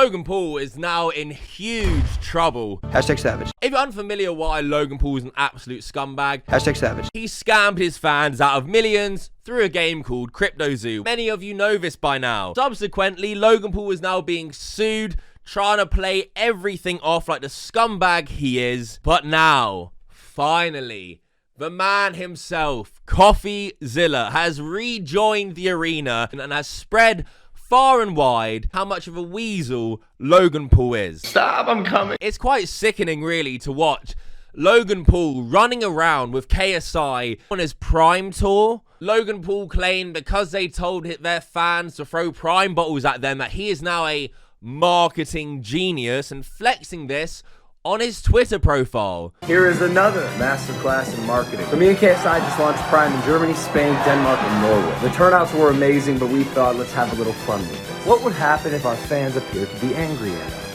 Logan Paul is now in huge trouble. Hashtag savage. If you're unfamiliar why Logan Paul is an absolute scumbag, Hashtag savage. he scammed his fans out of millions through a game called CryptoZoo. Many of you know this by now. Subsequently, Logan Paul is now being sued, trying to play everything off like the scumbag he is. But now, finally, the man himself, Coffeezilla, has rejoined the arena and has spread far and wide how much of a weasel Logan Paul is. Stop, I'm coming. It's quite sickening, really, to watch Logan Paul running around with KSI on his Prime tour. Logan Paul claimed because they told their fans to throw Prime bottles at them that he is now a marketing genius, and flexing this on his Twitter profile. Here is another masterclass in marketing. So me and KSI just launched Prime in Germany, Spain, Denmark, and Norway. The turnouts were amazing, but we thought, let's have a little fun with this. What would happen if our fans appeared to be angry at us?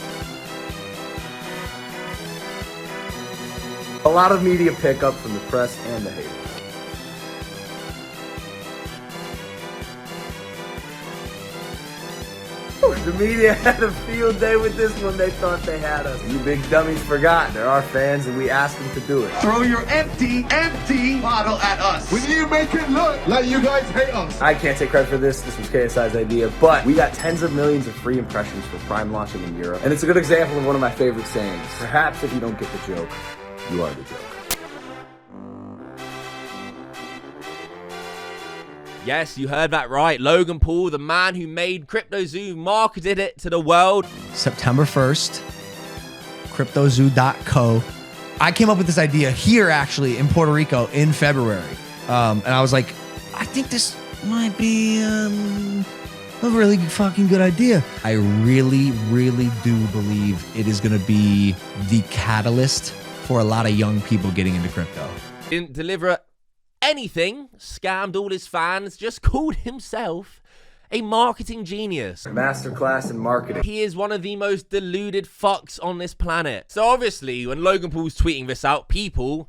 A lot of media pickup from the press and the haters. The media had a field day with this one. They thought they had us. You big dummies forgot. They're our fans and we asked them to do it. Throw your empty bottle at us. When you make it look like you guys hate us. I can't take credit for this. This was KSI's idea, but we got tens of millions of free impressions for Prime launching in Europe. And it's a good example of one of my favorite sayings. Perhaps if you don't get the joke, you are the joke. Yes, you heard that right. Logan Paul, the man who made CryptoZoo, marketed it to the world. September 1st, CryptoZoo.co. I came up with this idea here, actually, in Puerto Rico in February. And I was like, I think this might be a really fucking good idea. I really, really do believe it is going to be the catalyst for a lot of young people getting into crypto. Didn't deliver anything, scammed all his fans, just called himself a marketing genius. Masterclass in marketing. He is one of the most deluded fucks on this planet. So obviously, when Logan Paul's tweeting this out, people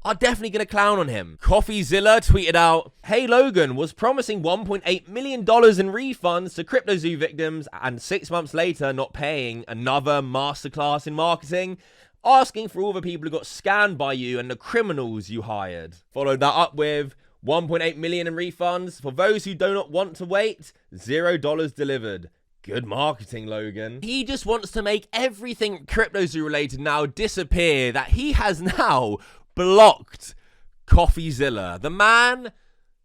are definitely going to clown on him. Coffeezilla tweeted out, "Hey Logan, was promising $1.8 million in refunds to CryptoZoo victims and 6 months later not paying another masterclass in marketing. Asking for all the people who got scammed by you and the criminals you hired." Followed that up with $1.8 million in refunds. For those who do not want to wait, $0 delivered. Good marketing, Logan. He just wants to make everything CryptoZoo related now disappear, that he has now blocked Coffeezilla, the man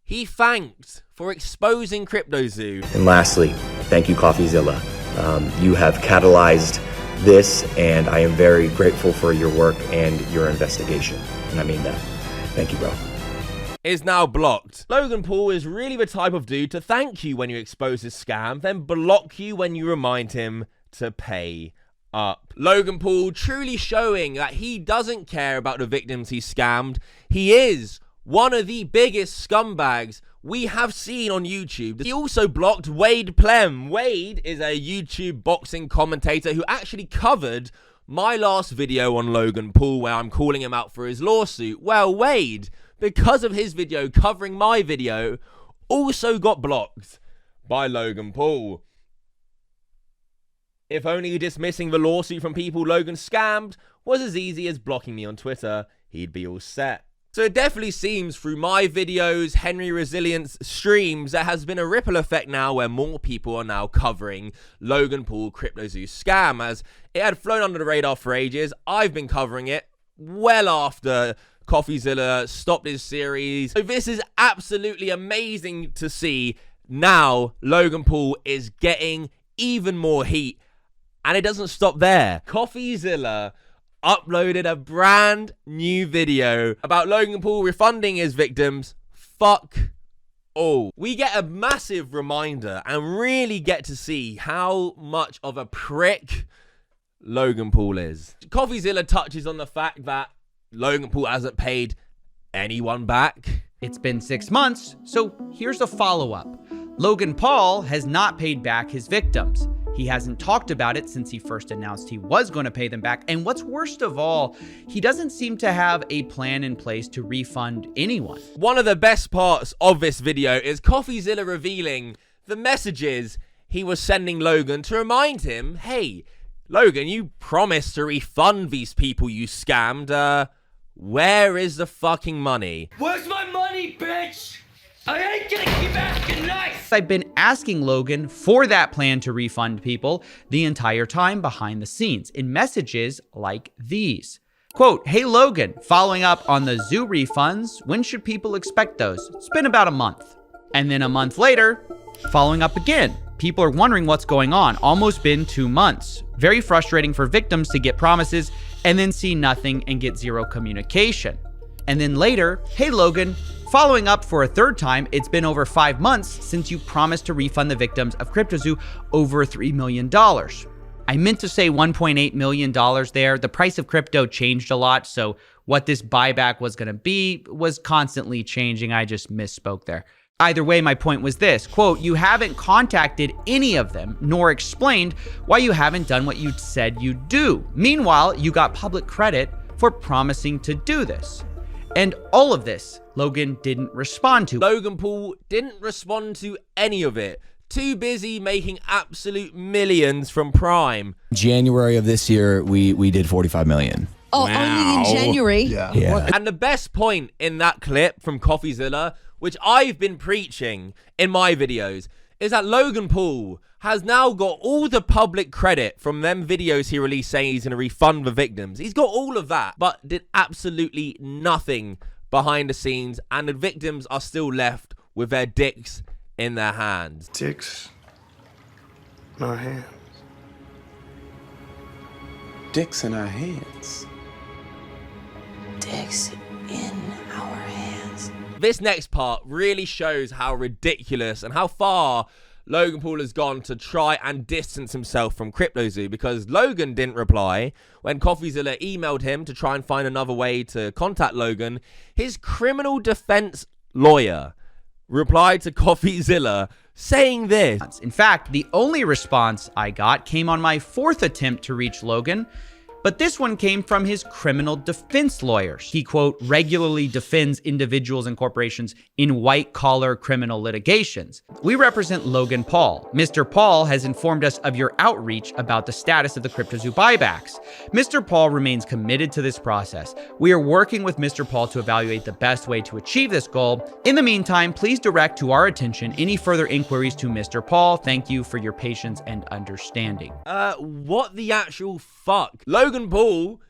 he thanked for exposing CryptoZoo. And lastly, thank you, Coffeezilla. You have catalyzed this, and I am very grateful for your work and your investigation. And I mean that. Thank you, bro. Is now blocked. Logan Paul is really the type of dude to thank you when you expose his scam, then block you when you remind him to pay up. Logan Paul truly showing that he doesn't care about the victims he scammed. He is one of the biggest scumbags we have seen on YouTube. He also blocked Wade Plem. Wade is a YouTube boxing commentator who actually covered my last video on Logan Paul where I'm calling him out for his lawsuit. Well, Wade, because of his video covering my video, also got blocked by Logan Paul. If only dismissing the lawsuit from people Logan scammed was as easy as blocking me on Twitter, he'd be all set. So it definitely seems through my videos, Henry Resilience streams, there has been a ripple effect now where more people are now covering Logan Paul CryptoZoo scam, as it had flown under the radar for ages. I've been covering it well after Coffeezilla stopped his series. So this is absolutely amazing to see. Now Logan Paul is getting even more heat, and it doesn't stop there. Coffeezilla uploaded a brand new video about Logan Paul refunding his victims. Fuck all. We get a massive reminder and really get to see how much of a prick Logan Paul is. Coffeezilla touches on the fact that Logan Paul hasn't paid anyone back. It's been 6 months, so here's a follow-up. Logan Paul has not paid back his victims. He hasn't talked about it since he first announced he was going to pay them back. And what's worst of all, he doesn't seem to have a plan in place to refund anyone. One of the best parts of this video is Coffeezilla revealing the messages he was sending Logan to remind him, hey, Logan, you promised to refund these people you scammed. Where is the fucking money? Where's my money, bitch? I ain't gonna keep asking nice. I've been asking Logan for that plan to refund people the entire time behind the scenes in messages like these. Quote, hey Logan, following up on the zoo refunds, when should people expect those? It's been about a month. And then a month later, following up again. People are wondering what's going on. Almost been 2 months. Very frustrating for victims to get promises and then see nothing and get zero communication. And then later, hey Logan, following up for a third time, it's been over 5 months since you promised to refund the victims of CryptoZoo over $3 million. I meant to say $1.8 million there. The price of crypto changed a lot, so what this buyback was going to be was constantly changing. I just misspoke there. Either way, my point was this, quote, you haven't contacted any of them, nor explained why you haven't done what you said you'd do. Meanwhile, you got public credit for promising to do this. And all of this, Logan didn't respond to. Logan Paul didn't respond to any of it. Too busy making absolute millions from Prime. January of this year, we did 45 million. Oh, only in January? Yeah. And the best point in that clip from Coffeezilla, which I've been preaching in my videos, is that Logan Paul has now got all the public credit from them videos he released saying he's going to refund the victims. He's got all of that, but did absolutely nothing behind the scenes, and the victims are still left with their dicks in their hands. Dicks in our hands. Dicks in our hands. Dicks in our hands. This next part really shows how ridiculous and how far Logan Paul has gone to try and distance himself from CryptoZoo, because Logan didn't reply when Coffeezilla emailed him to try and find another way to contact Logan. His criminal defense lawyer replied to Coffeezilla saying this. In fact, the only response I got came on my 4th attempt to reach Logan, but this one came from his criminal defense lawyers. He, quote, regularly defends individuals and corporations in white-collar criminal litigations. We represent Logan Paul. Mr. Paul has informed us of your outreach about the status of the CryptoZoo buybacks. Mr. Paul remains committed to this process. We are working with Mr. Paul to evaluate the best way to achieve this goal. In the meantime, please direct to our attention any further inquiries to Mr. Paul. Thank you for your patience and understanding. What the actual fuck? Logan Paul,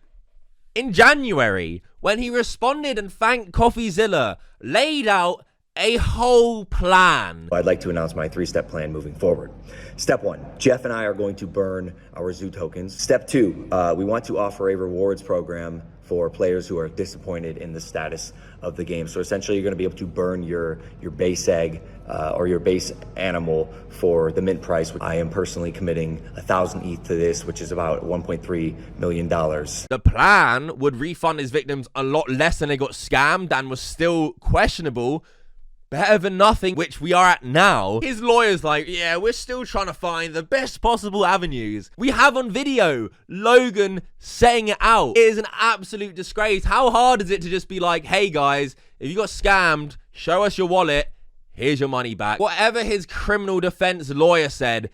in January, when he responded and thanked Coffeezilla, laid out a whole plan. I'd like to announce my 3-step plan moving forward. Step 1, Jeff and I are going to burn our zoo tokens. Step 2, we want to offer a rewards program for players who are disappointed in the status of the game. So essentially, you're going to be able to burn your base egg or your base animal for the mint price. I am personally committing 1,000 ETH to this, which is about $1.3 million. The plan would refund his victims a lot less than they got scammed and was still questionable. Better than nothing, which we are at now. His lawyer's like, yeah, we're still trying to find the best possible avenues. We have on video Logan setting it out. It is an absolute disgrace. How hard is it to just be like, hey guys, if you got scammed, show us your wallet, here's your money back. Whatever his criminal defense lawyer said,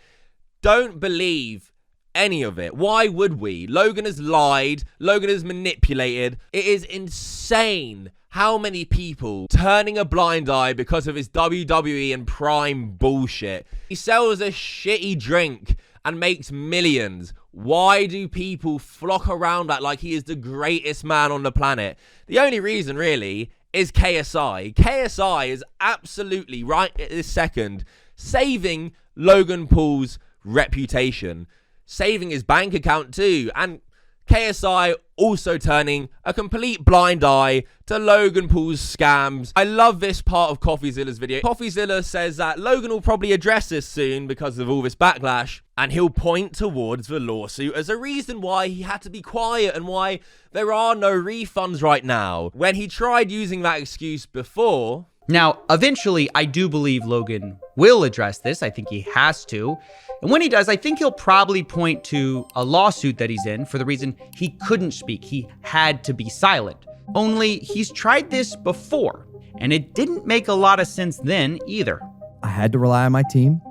don't believe any of it. Why would we? Logan has lied. Logan has manipulated. It is insane how many people turning a blind eye because of his WWE and Prime bullshit. He sells a shitty drink and makes millions. Why do people flock around that like he is the greatest man on the planet? The only reason really is KSI. KSI is absolutely right at this second saving Logan Paul's reputation, saving his bank account too, and KSI also turning a complete blind eye to Logan Paul's scams. I love this part of Coffeezilla's video. Coffeezilla says that Logan will probably address this soon because of all this backlash, and he'll point towards the lawsuit as a reason why he had to be quiet and why there are no refunds right now, when he tried using that excuse before. Now, eventually, I do believe Logan will address this. I think he has to. And when he does, I think he'll probably point to a lawsuit that he's in for the reason he couldn't speak. He had to be silent. Only he's tried this before, and it didn't make a lot of sense then either. I had to rely on my team.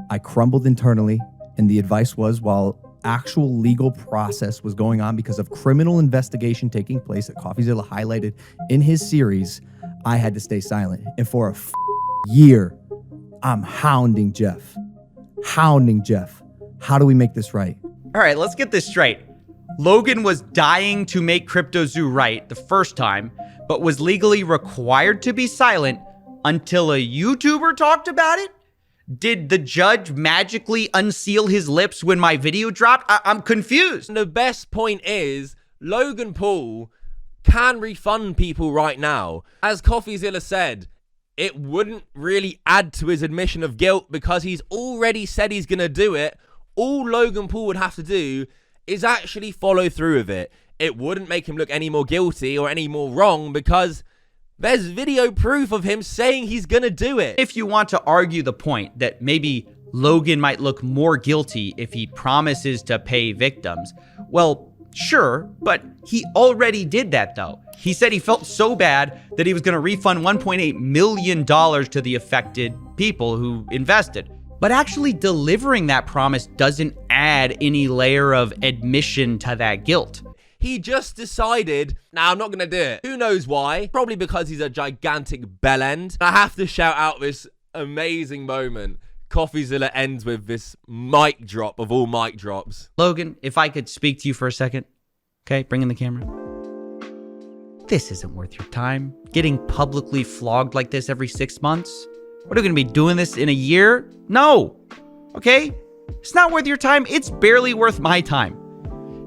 I crumbled internally, and the advice was, while actual legal process was going on because of criminal investigation taking place that Coffeezilla highlighted in his series, I had to stay silent. And for a year, I'm hounding Jeff. How do we make this right? All right, let's get this straight. Logan was dying to make CryptoZoo right the first time, but was legally required to be silent until a YouTuber talked about it? Did the judge magically unseal his lips when my video dropped? I'm confused. And the best point is, Logan Paul can refund people right now. As Coffeezilla said, it wouldn't really add to his admission of guilt because he's already said he's going to do it. All Logan Paul would have to do is actually follow through with it. It wouldn't make him look any more guilty or any more wrong because there's video proof of him saying he's gonna do it. If you want to argue the point that maybe Logan might look more guilty if he promises to pay victims, well, sure, but he already did that though. He said he felt so bad that he was gonna refund $1.8 million to the affected people who invested. But actually delivering that promise doesn't add any layer of admission to that guilt. He just decided, nah, I'm not going to do it. Who knows why? Probably because he's a gigantic bellend. I have to shout out this amazing moment. Coffeezilla ends with this mic drop of all mic drops. Logan, if I could speak to you for a second. Okay, bring in the camera. This isn't worth your time. Getting publicly flogged like this every 6 months. What are we going to be doing this in a year? No. Okay? It's not worth your time. It's barely worth my time.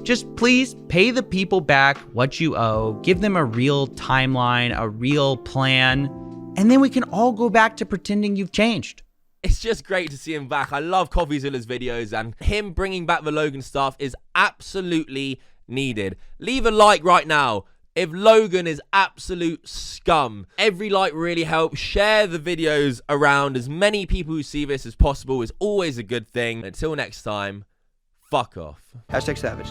Just please pay the people back what you owe. Give them a real timeline, a real plan, and then we can all go back to pretending you've changed. It's just great to see him back. I love Coffeezilla's videos, and him bringing back the Logan stuff is absolutely needed. Leave a like right now if Logan is absolute scum. Every like really helps. Share the videos around as many people who see this as possible is always a good thing. Until next time, fuck off. #savage.